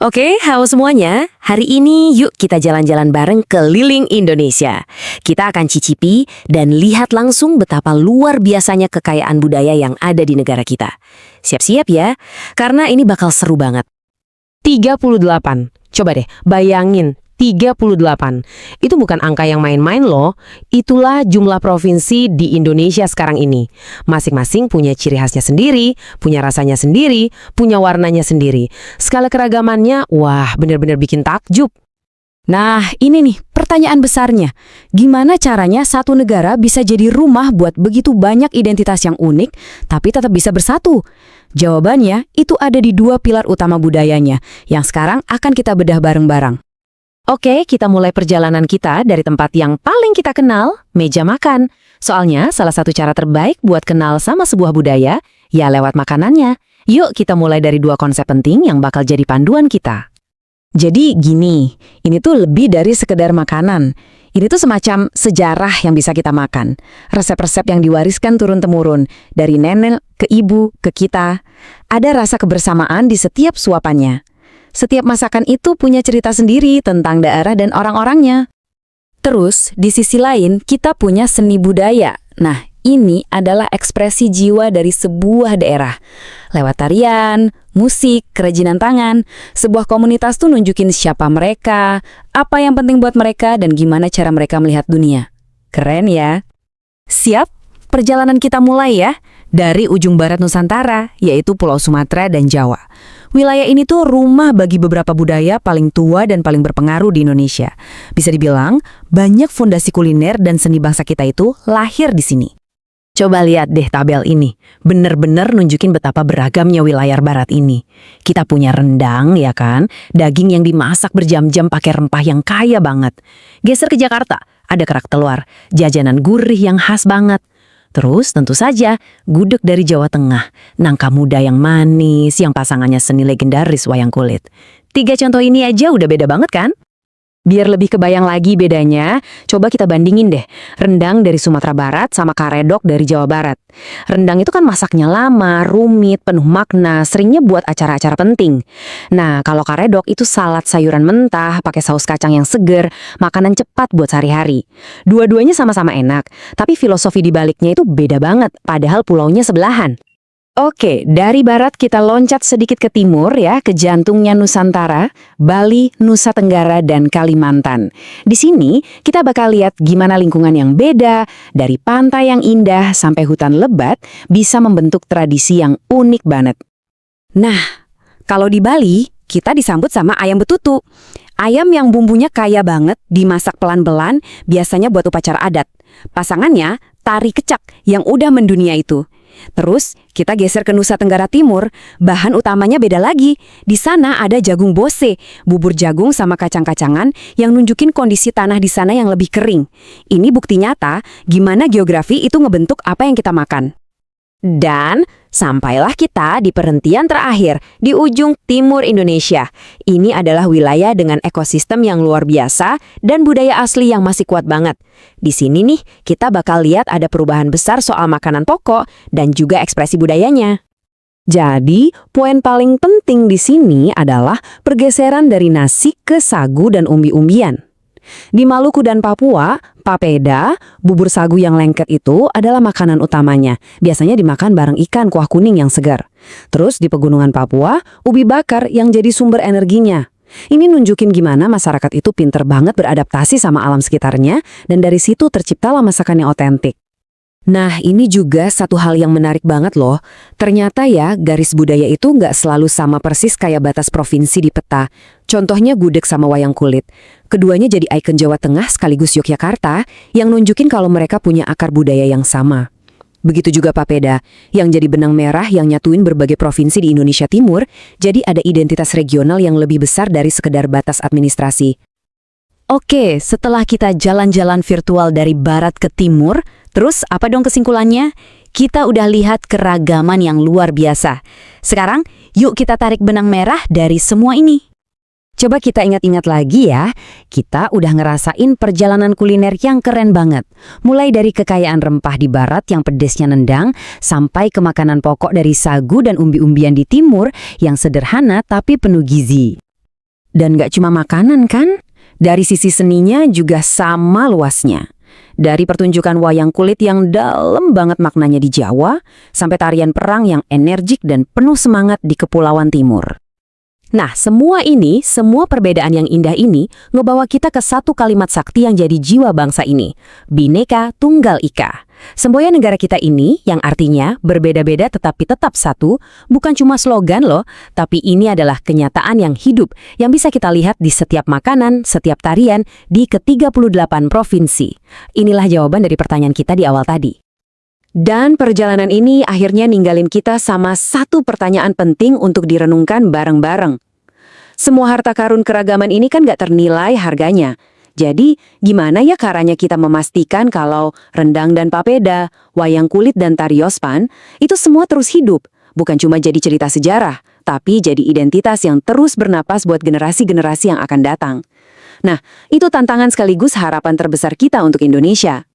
Oke, halo semuanya. Hari ini yuk kita jalan-jalan bareng keliling Indonesia. Kita akan cicipi dan lihat langsung betapa luar biasanya kekayaan budaya yang ada di negara kita. Siap-siap ya, karena ini bakal seru banget. 38. Coba deh, bayangin. 38. Itu bukan angka yang main-main loh. Itulah jumlah provinsi di Indonesia sekarang ini. Masing-masing punya ciri khasnya sendiri, punya rasanya sendiri, punya warnanya sendiri. Skala keragamannya, wah bener-bener bikin takjub. Nah, ini nih pertanyaan besarnya. Gimana caranya satu negara bisa jadi rumah buat begitu banyak identitas yang unik, tapi tetap bisa bersatu? Jawabannya itu ada di dua pilar utama budayanya, yang sekarang akan kita bedah bareng-bareng. Oke, kita mulai perjalanan kita dari tempat yang paling kita kenal, meja makan. Soalnya salah satu cara terbaik buat kenal sama sebuah budaya, ya lewat makanannya. Yuk kita mulai dari dua konsep penting yang bakal jadi panduan kita. Jadi gini, ini tuh lebih dari sekedar makanan. Ini tuh semacam sejarah yang bisa kita makan. Resep-resep yang diwariskan turun-temurun, dari nenek ke ibu ke kita. Ada rasa kebersamaan di setiap suapannya. Setiap masakan itu punya cerita sendiri tentang daerah dan orang-orangnya. Terus, di sisi lain, kita punya seni budaya. Nah, ini adalah ekspresi jiwa dari sebuah daerah. Lewat tarian, musik, kerajinan tangan, sebuah komunitas tuh nunjukin siapa mereka, apa yang penting buat mereka, dan gimana cara mereka melihat dunia. Keren ya? Siap? Perjalanan kita mulai ya. Dari ujung barat Nusantara, yaitu Pulau Sumatera dan Jawa. Wilayah ini tuh rumah bagi beberapa budaya paling tua dan paling berpengaruh di Indonesia. Bisa dibilang, banyak fondasi kuliner dan seni bangsa kita itu lahir di sini. Coba lihat deh tabel ini. Bener-bener nunjukin betapa beragamnya wilayah barat ini. Kita punya rendang, ya kan? Daging yang dimasak berjam-jam pakai rempah yang kaya banget. Geser ke Jakarta, ada kerak telur, jajanan gurih yang khas banget. Terus tentu saja gudeg dari Jawa Tengah, nangka muda yang manis, yang pasangannya seni legendaris wayang kulit. 3 contoh ini aja udah beda banget kan? Biar lebih kebayang lagi bedanya, coba kita bandingin deh rendang dari Sumatera Barat sama karedok dari Jawa Barat. Rendang itu kan masaknya lama, rumit, penuh makna, seringnya buat acara-acara penting. Nah, kalau karedok itu salad sayuran mentah, pakai saus kacang yang seger, makanan cepat buat sehari-hari. Dua-duanya sama-sama enak, tapi filosofi di baliknya itu beda banget, padahal pulaunya sebelahan. Oke, dari barat kita loncat sedikit ke timur ya, ke jantungnya Nusantara, Bali, Nusa Tenggara, dan Kalimantan. Di sini kita bakal lihat gimana lingkungan yang beda, dari pantai yang indah sampai hutan lebat, bisa membentuk tradisi yang unik banget. Nah, kalau di Bali, kita disambut sama ayam betutu. Ayam yang bumbunya kaya banget, dimasak pelan-pelan, biasanya buat upacara adat. Pasangannya, tari kecak yang udah mendunia itu. Terus, kita geser ke Nusa Tenggara Timur, bahan utamanya beda lagi. Di sana ada jagung bose, bubur jagung sama kacang-kacangan yang nunjukin kondisi tanah di sana yang lebih kering. Ini bukti nyata gimana geografi itu ngebentuk apa yang kita makan. Dan sampailah kita di perhentian terakhir, di ujung timur Indonesia. Ini adalah wilayah dengan ekosistem yang luar biasa dan budaya asli yang masih kuat banget. Di sini nih, kita bakal lihat ada perubahan besar soal makanan pokok dan juga ekspresi budayanya. Jadi, poin paling penting di sini adalah pergeseran dari nasi ke sagu dan umbi-umbian. Di Maluku dan Papua, papeda, bubur sagu yang lengket itu adalah makanan utamanya. Biasanya dimakan bareng ikan kuah kuning yang segar. Terus di pegunungan Papua, ubi bakar yang jadi sumber energinya. Ini nunjukin gimana masyarakat itu pinter banget beradaptasi sama alam sekitarnya, dan dari situ terciptalah masakan yang otentik. Nah, ini juga satu hal yang menarik banget loh. Ternyata ya, garis budaya itu nggak selalu sama persis kayak batas provinsi di peta. Contohnya gudeg sama wayang kulit. Keduanya jadi ikon Jawa Tengah sekaligus Yogyakarta yang nunjukin kalau mereka punya akar budaya yang sama. Begitu juga papeda, yang jadi benang merah yang nyatuin berbagai provinsi di Indonesia Timur, jadi ada identitas regional yang lebih besar dari sekedar batas administrasi. Oke, setelah kita jalan-jalan virtual dari barat ke timur, terus apa dong kesimpulannya? Kita udah lihat keragaman yang luar biasa. Sekarang, yuk kita tarik benang merah dari semua ini. Coba kita ingat-ingat lagi ya, kita udah ngerasain perjalanan kuliner yang keren banget. Mulai dari kekayaan rempah di barat yang pedesnya nendang, sampai ke makanan pokok dari sagu dan umbi-umbian di timur yang sederhana tapi penuh gizi. Dan gak cuma makanan kan? Dari sisi seninya juga sama luasnya. Dari pertunjukan wayang kulit yang dalam banget maknanya di Jawa, sampai tarian perang yang energik dan penuh semangat di Kepulauan Timur. Nah, semua perbedaan yang indah ini ngebawa kita ke satu kalimat sakti yang jadi jiwa bangsa ini. Bhinneka Tunggal Ika. Semboyan negara kita ini, yang artinya berbeda-beda tetapi tetap satu, bukan cuma slogan loh, tapi ini adalah kenyataan yang hidup, yang bisa kita lihat di setiap makanan, setiap tarian, di ke-38 provinsi. Inilah jawaban dari pertanyaan kita di awal tadi. Dan perjalanan ini akhirnya ninggalin kita sama satu pertanyaan penting untuk direnungkan bareng-bareng. Semua harta karun keragaman ini kan gak ternilai harganya. Jadi, gimana ya caranya kita memastikan kalau rendang dan papeda, wayang kulit dan tariospan, itu semua terus hidup, bukan cuma jadi cerita sejarah, tapi jadi identitas yang terus bernapas buat generasi-generasi yang akan datang. Nah, itu tantangan sekaligus harapan terbesar kita untuk Indonesia.